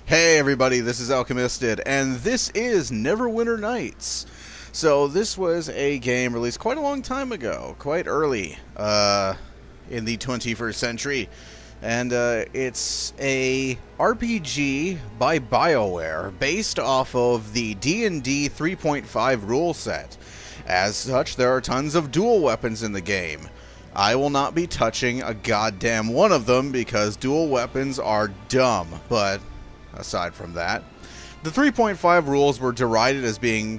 Hey everybody, this is Alchemisted, and this is Neverwinter Nights. So this was a game released quite a long time ago, quite early in the 21st century. And it's a RPG by Bioware based off of the D&D 3.5 rule set. As such, there are tons of dual weapons in the game. I will not be touching a goddamn one of them because dual weapons are dumb, but aside from that, the 3.5 rules were derided as being,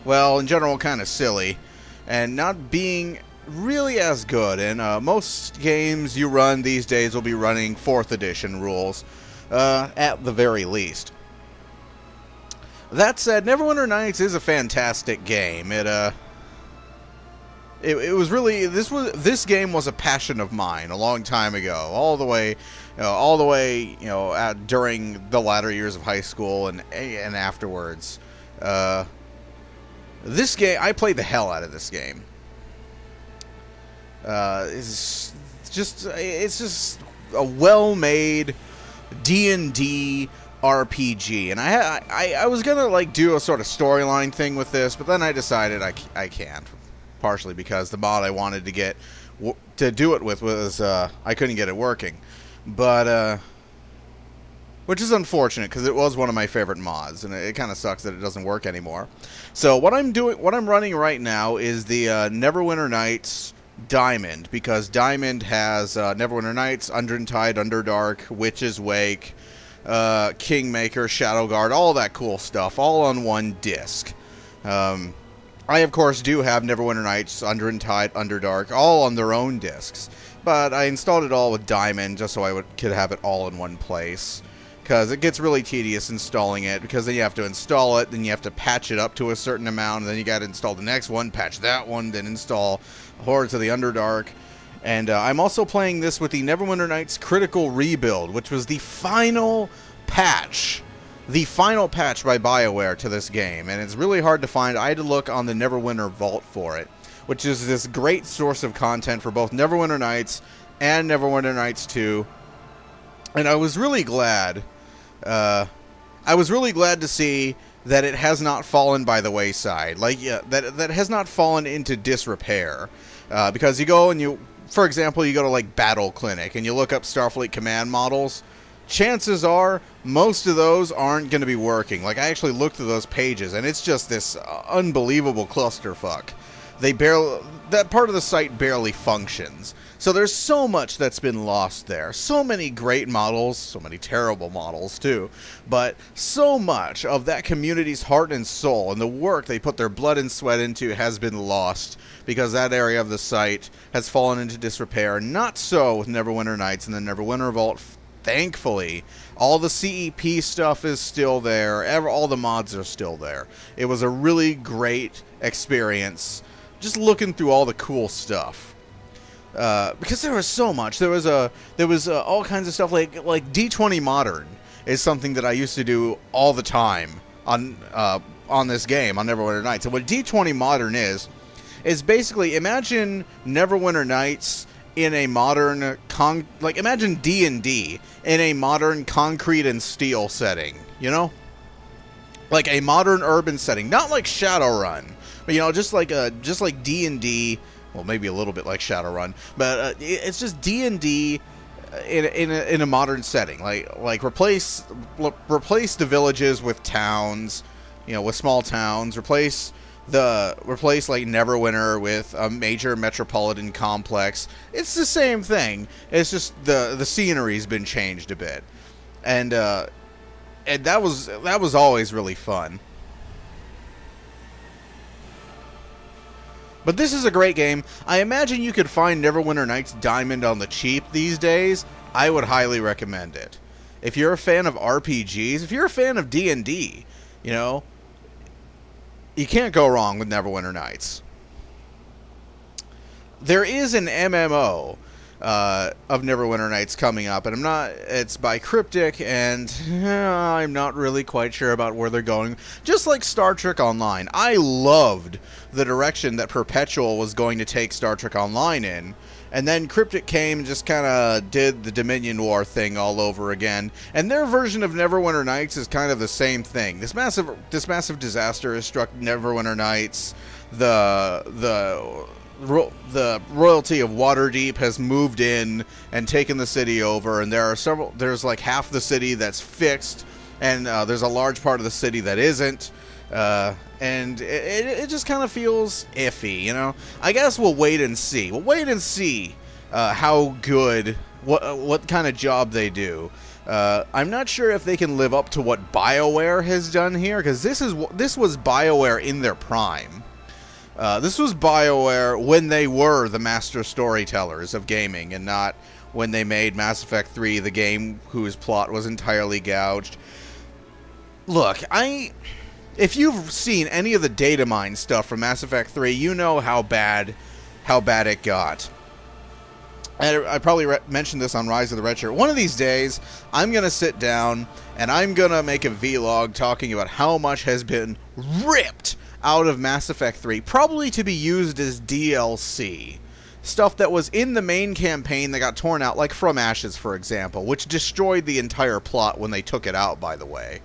well, in general, kind of silly, and not being really as good. And most games you run these days will be running 4th edition rules, at the very least. That said, Neverwinter Nights is a fantastic game. It was really, this game was a passion of mine a long time ago, all the way during the latter years of high school and afterwards. This game, I played the hell out of this game. It's just a well-made D&D RPG, and I was gonna like do a sort of storyline thing with this, but then I decided I can't. Partially because the mod I wanted to get to do it with was I couldn't get it working, but which is unfortunate because it was one of my favorite mods, and it kind of sucks that it doesn't work anymore. So what I'm running right now is the Neverwinter Nights Diamond, because Diamond has Neverwinter Nights, Undead, Underdark, Witch's Wake, Kingmaker, Shadowguard, all that cool stuff, all on one disc. I, of course, do have Neverwinter Nights, Undead, Underdark, all on their own discs. But I installed it all with Diamond just so I could have it all in one place. Because it gets really tedious installing it, because then you have to install it, then you have to patch it up to a certain amount, and then you got to install the next one, patch that one, then install Hordes of the Underdark. And I'm also playing this with the Neverwinter Nights Critical Rebuild, which was the final patch. The final patch by Bioware to this game, and it's really hard to find. I had to look on the Neverwinter Vault for it, which is this great source of content for both Neverwinter Nights and Neverwinter Nights 2. And I was really glad. I was really glad to see that it has not fallen by the wayside. Like, yeah, that has not fallen into disrepair. Because you go and for example, you go to like Battle Clinic and you look up Starfleet Command models. Chances are, most of those aren't going to be working. Like, I actually looked at those pages, and it's just this unbelievable clusterfuck. That part of the site barely functions. So there's so much that's been lost there. So many great models, so many terrible models, too. But so much of that community's heart and soul, and the work they put their blood and sweat into has been lost, because that area of the site has fallen into disrepair. Not so with Neverwinter Nights and the Neverwinter Vault. Thankfully, all the CEP stuff is still there. All the mods are still there. It was a really great experience just looking through all the cool stuff. Because there was so much. There was all kinds of stuff like D20 Modern is something that I used to do all the time on this game, on Neverwinter Nights. And what D20 Modern is basically, imagine Neverwinter Nights in a modern imagine D&D in a modern concrete and steel setting, you know? Like a modern urban setting, not like Shadowrun, but just like D&D, well, maybe a little bit like Shadowrun, but it's just D&D in a modern setting. Like replace the villages with towns, with small towns, replace like Neverwinter with a major metropolitan complex. It's the same thing. It's just the scenery's been changed a bit, and that was always really fun. But this is a great game. I imagine you could find Neverwinter Nights Diamond on the cheap these days. I would highly recommend it. If you're a fan of RPGs, if you're a fan of D&D, you can't go wrong with Neverwinter Nights. There is an MMO of Neverwinter Nights coming up, and it's by Cryptic, and I'm not really quite sure about where they're going. Just like Star Trek Online, I loved the direction that Perpetual was going to take Star Trek Online in, and then Cryptic came and just kind of did the Dominion War thing all over again, and their version of Neverwinter Nights is kind of the same thing. This massive disaster has struck Neverwinter Nights. The royalty of Waterdeep has moved in and taken the city over, and there's like half the city that's fixed, and there's a large part of the city that isn't, and it just kind of feels iffy, you know? I guess we'll wait and see. We'll wait and see how good, what kind of job they do. I'm not sure if they can live up to what Bioware has done here, because this was Bioware in their prime. This was Bioware when they were the master storytellers of gaming, and not when they made Mass Effect 3, the game whose plot was entirely gouged. Look, if you've seen any of the data mine stuff from Mass Effect 3, you know how bad it got. And I probably mentioned this on Rise of the Red Shirt. One of these days, I'm going to sit down and I'm going to make a vlog talking about how much has been ripped out of Mass Effect 3, probably to be used as DLC. Stuff that was in the main campaign that got torn out, like From Ashes, for example, which destroyed the entire plot when they took it out, by the way.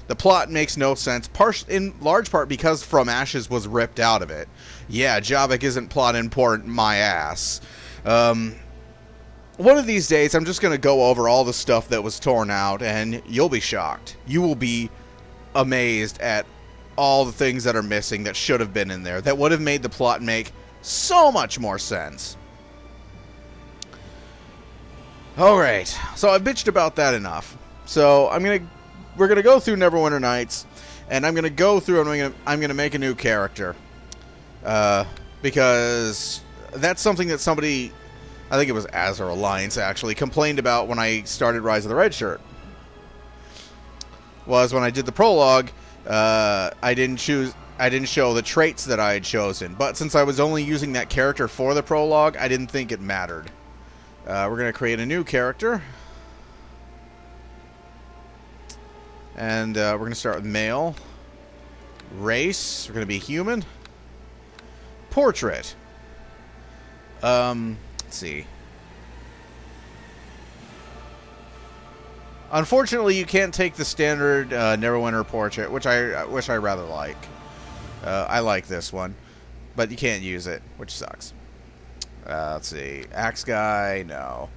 The plot makes no sense, in large part because From Ashes was ripped out of it. Yeah, Javik isn't plot important, my ass. One of these days, I'm just going to go over all the stuff that was torn out, and you'll be shocked. You will be amazed at all the things that are missing that should have been in there, that would have made the plot make so much more sense. Alright, so I've bitched about that enough. So we're gonna go through Neverwinter Nights, and I'm gonna go through and I'm gonna make a new character. Because that's something that somebody, I think it was Azure Alliance actually, complained about when I started Rise of the Red Shirt. Was when I did the prologue, I didn't show the traits that I had chosen, but since I was only using that character for the prologue, I didn't think it mattered. We're going to create a new character, and we're going to start with male. Race, we're going to be human. Portrait. Let's see. Unfortunately, you can't take the standard Neverwinter portrait, which I rather like. I like this one, but you can't use it, which sucks. Let's see, axe guy, no.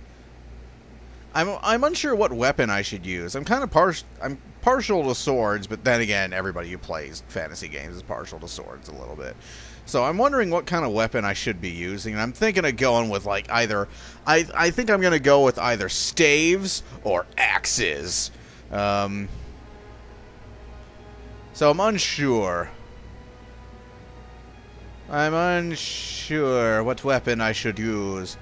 I'm unsure what weapon I should use. I'm partial to swords, but then again, everybody who plays fantasy games is partial to swords a little bit. So I'm wondering what kind of weapon I should be using, and I'm thinking of going with like either. I think I'm gonna go with either staves or axes. So I'm unsure. I'm unsure what weapon I should use.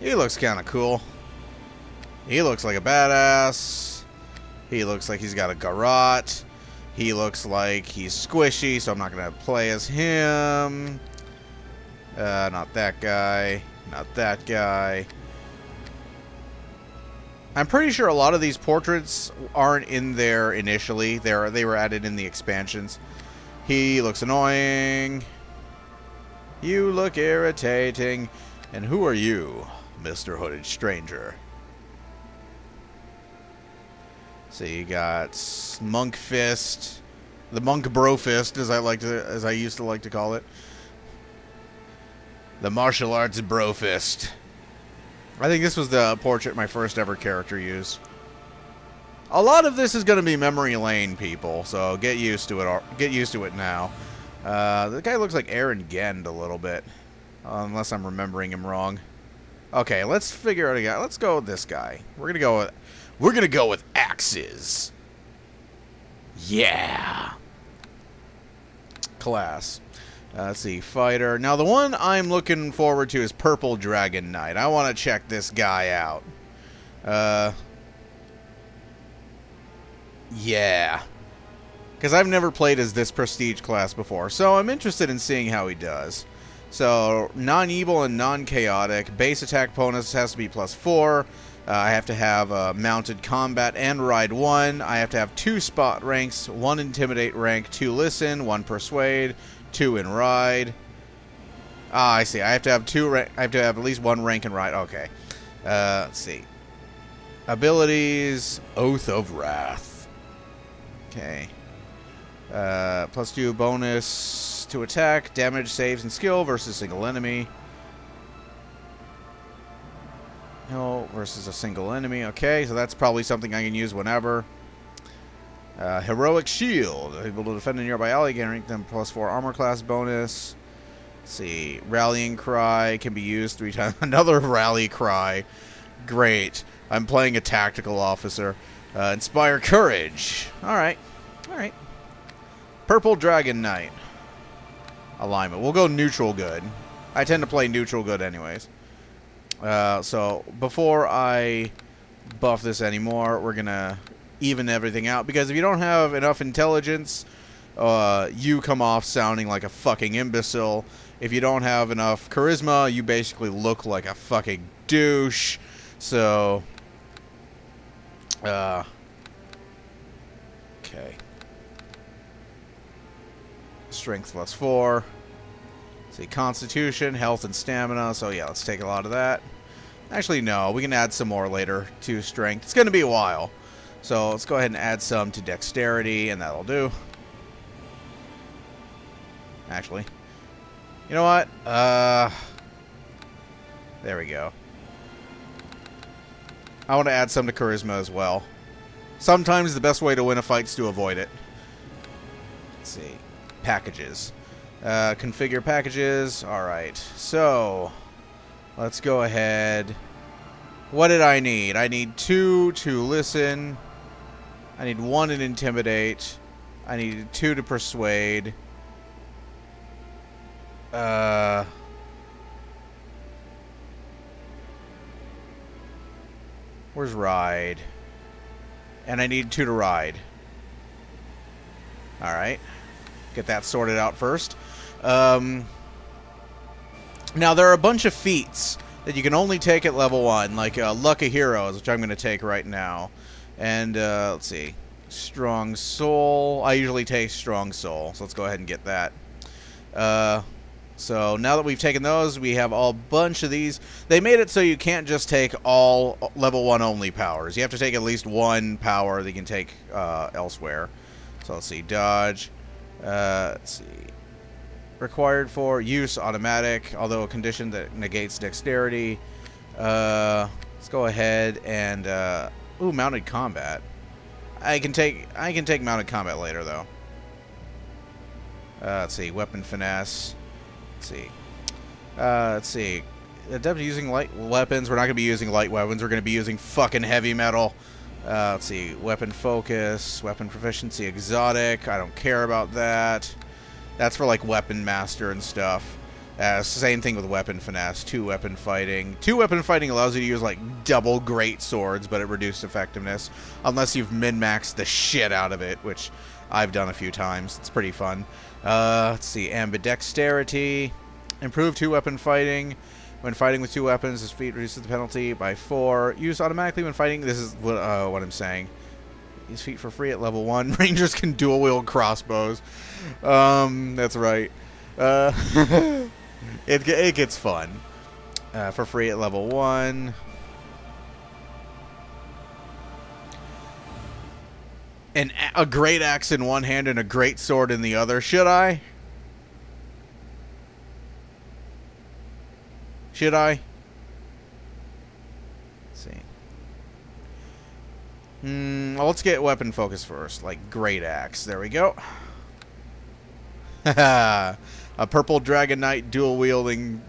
He looks kind of cool. He looks like a badass. He looks like he's got a garrote. He looks like he's squishy, so I'm not going to play as him. Not that guy. Not that guy. I'm pretty sure a lot of these portraits aren't in there initially. They were added in the expansions. He looks annoying. You look irritating. And who are you, Mr. Hooded Stranger? So you got Monk Fist, the Monk Bro Fist, as I used to like to call it. The martial arts Bro Fist. I think this was the portrait my first ever character used. A lot of this is going to be memory lane, people, so get used to it. Get used to it now. The guy looks like Aaron Gend a little bit, unless I'm remembering him wrong. Okay, let's figure out a guy. Let's go with this guy. We're gonna go with axes. Yeah. Class. Let's see, fighter. Now the one I'm looking forward to is Purple Dragon Knight. I want to check this guy out. Yeah. Because I've never played as this prestige class before, so I'm interested in seeing how he does. So, non-evil and non-chaotic. Base attack bonus has to be +4. I have to have mounted combat and ride 1. I have to have 2 spot ranks, 1 intimidate rank, 2 listen, 1 persuade, 2 in ride. Ah, I see. I have to have I have to have at least 1 rank in ride. Okay. Let's see. Abilities: Oath of Wrath. Okay. +2 bonus to attack, damage, saves, and skill versus single enemy. No, versus a single enemy. Okay, so that's probably something I can use whenever. Heroic Shield. Able to defend a nearby ally, guaranteeing them +4 armor class bonus. Let's see. Rallying Cry can be used 3 times. Another Rally Cry. Great. I'm playing a tactical officer. Inspire Courage. Alright. Alright. Purple Dragon Knight. Alignment. We'll go neutral good. I tend to play neutral good anyways. So, before I buff this anymore, we're going to even everything out. Because if you don't have enough intelligence, you come off sounding like a fucking imbecile. If you don't have enough charisma, you basically look like a fucking douche. So, okay. Strength +4. See, Constitution, Health, and Stamina. So, yeah, let's take a lot of that. Actually, no. We can add some more later to Strength. It's going to be a while. So, let's go ahead and add some to Dexterity, and that'll do. Actually. You know what? There we go. I want to add some to Charisma as well. Sometimes the best way to win a fight is to avoid it. Let's see. Packages. Configure packages. Alright. So, let's go ahead. What did I need? I need 2 to listen. I need 1 to intimidate. I need 2 to persuade. Where's ride? And I need 2 to ride. Alright. Get that sorted out first. Now, there are a bunch of feats that you can only take at level 1, like Luck of Heroes, which I'm going to take right now. And, let's see. Strong Soul. I usually take Strong Soul, so let's go ahead and get that. So now that we've taken those, we have a bunch of these. They made it so you can't just take all level 1 only powers. You have to take at least 1 power that you can take elsewhere. So let's see. Dodge. Let's see. Required for use automatic, although a condition that negates dexterity. Let's go ahead and ooh, mounted combat. I can take mounted combat later though. Let's see. Weapon finesse. Let's see. Adept using light weapons. We're not going to be using light weapons. We're going to be using fucking heavy metal. Let's see. Weapon focus. Weapon proficiency. Exotic. I don't care about that. That's for like weapon master and stuff. Same thing with weapon finesse. 2 weapon fighting. 2 weapon fighting allows you to use like double great swords, but it reduced effectiveness. Unless you've min-maxed the shit out of it, which I've done a few times. It's pretty fun. Let's see. Ambidexterity. Improve 2 weapon fighting. When fighting with 2 weapons, this feat reduces the penalty by 4. Use automatically when fighting. This is what I'm saying. Use feat for free at level 1. Rangers can dual wield crossbows. That's right. It gets fun. For free at level 1. And a great axe in one hand and a great sword in the other. Should I? Should I? Let's see. Well, let's get weapon focus first. Like great axe. There we go. A purple dragon knight dual wielding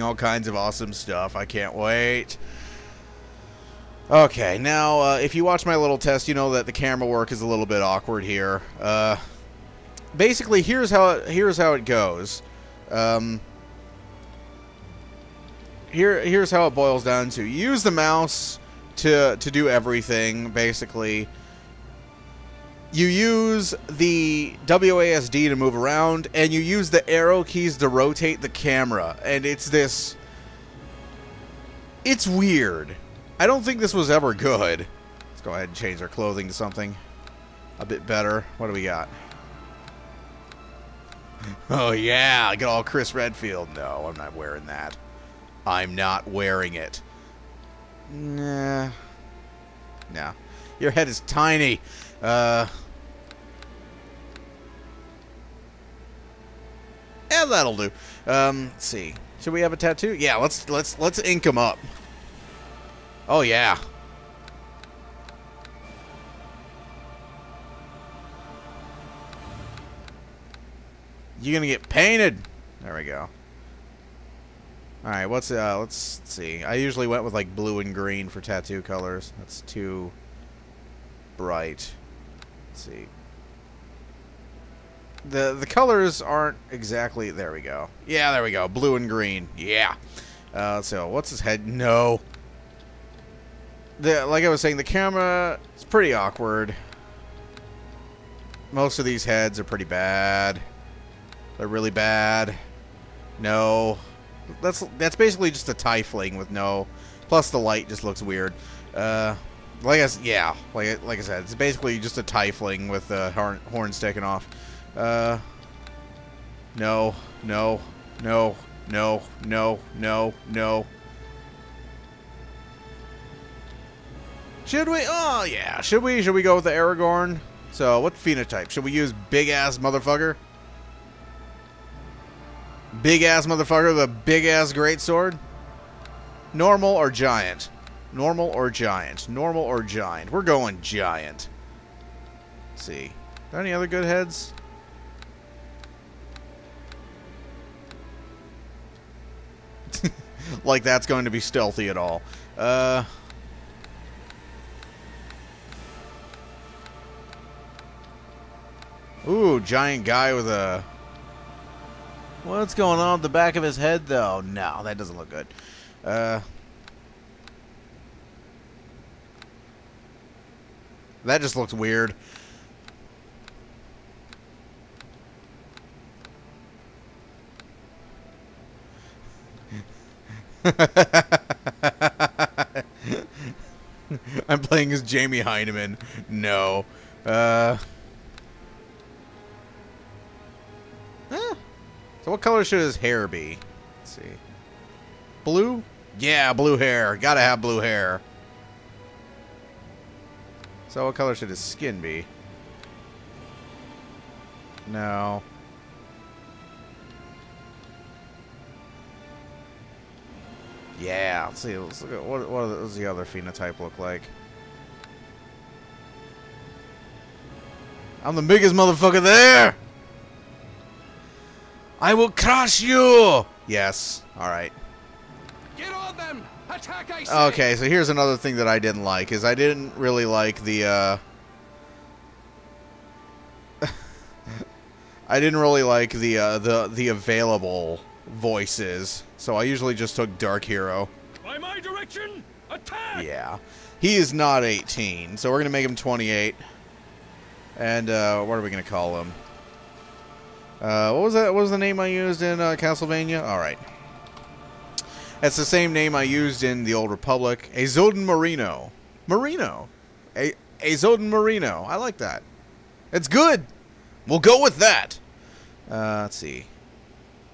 all kinds of awesome stuff. I can't wait. Okay, now if you watch my little test, you know that the camera work is a little bit awkward here. Basically, here's how it goes. Here's how it boils down to. You use the mouse to do everything, basically. you use the WASD to move around, and you use the arrow keys to rotate the camera. And it's this... It's weird. I don't think this was ever good. Let's go ahead and change our clothing to something a bit better. What do we got? Oh, yeah. I got all Chris Redfield. No, I'm not wearing that. I'm not wearing it. Nah. Nah. Your head is tiny. Yeah, that'll do. Let's see. Should we have a tattoo? Yeah, let's ink him up. Oh yeah. You're gonna get painted. There we go. All right, let's see. I usually went with like blue and green for tattoo colors. That's too bright. Let's see. The colors aren't exactly... There we go. Yeah, there we go. Blue and green. Yeah. So, what's his head? No. Like I was saying, the camera is pretty awkward. Most of these heads are pretty bad. They're really bad. No. That's basically just a tiefling with no... Plus the light just looks weird. Like I said, it's basically just a tiefling with the horn sticking off. No, no, no, no, no, no, no. Should we? Oh, yeah. Should we go with the Aragorn? So, what phenotype? Should we use big-ass motherfucker? Big-ass motherfucker, the big-ass greatsword? Normal or giant? Normal or giant? Normal or giant? We're going giant. Let's see. Are there any other good heads? Like that's going to be stealthy at all. Ooh, giant guy with a... What's going on at the back of his head, though? No, that doesn't look good. That just looks weird. I'm playing as Jamie Heineman. No. So what color should his hair be? Let's see. Blue? Yeah, blue hair. Gotta have blue hair. So what color should his skin be? No. Yeah, let's see. Let's look at what does the other phenotype look like? I'm the biggest motherfucker there! I will crush you! Yes. Alright. Get on them! Attack, I say! Okay, so here's another thing that I didn't like, is I didn't really like the, I didn't really like the available voices, so I usually just took Dark Hero. By my direction, attack! Yeah. He is not 18, so we're going to make him 28. And, what are we going to call him? What was that? What was the name I used in Castlevania? Alright. That's the same name I used in the Old Republic. Azoden Marrino. Marrino. Azoden Marrino. I like that. It's good. We'll go with that. Let's see.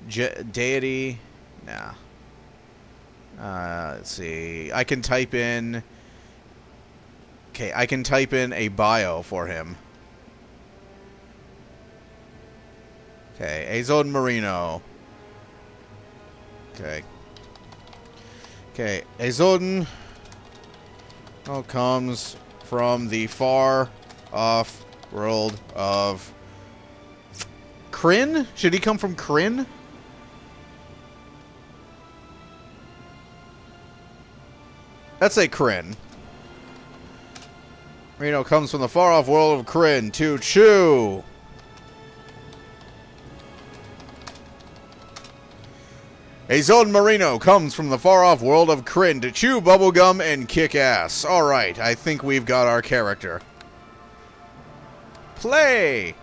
Deity. Nah. Let's see. I can type in... Okay, I can type in a bio for him. Okay, Azoden Marrino. Okay. Okay, Azoden comes from the far-off world of Krynn? Should he come from Krynn? Let's say Krynn. Marrino comes from the far-off world of Krynn to chew. Azoden Marrino comes from the far-off world of Krynn to chew bubblegum and kick ass. Alright, I think we've got our character. Play!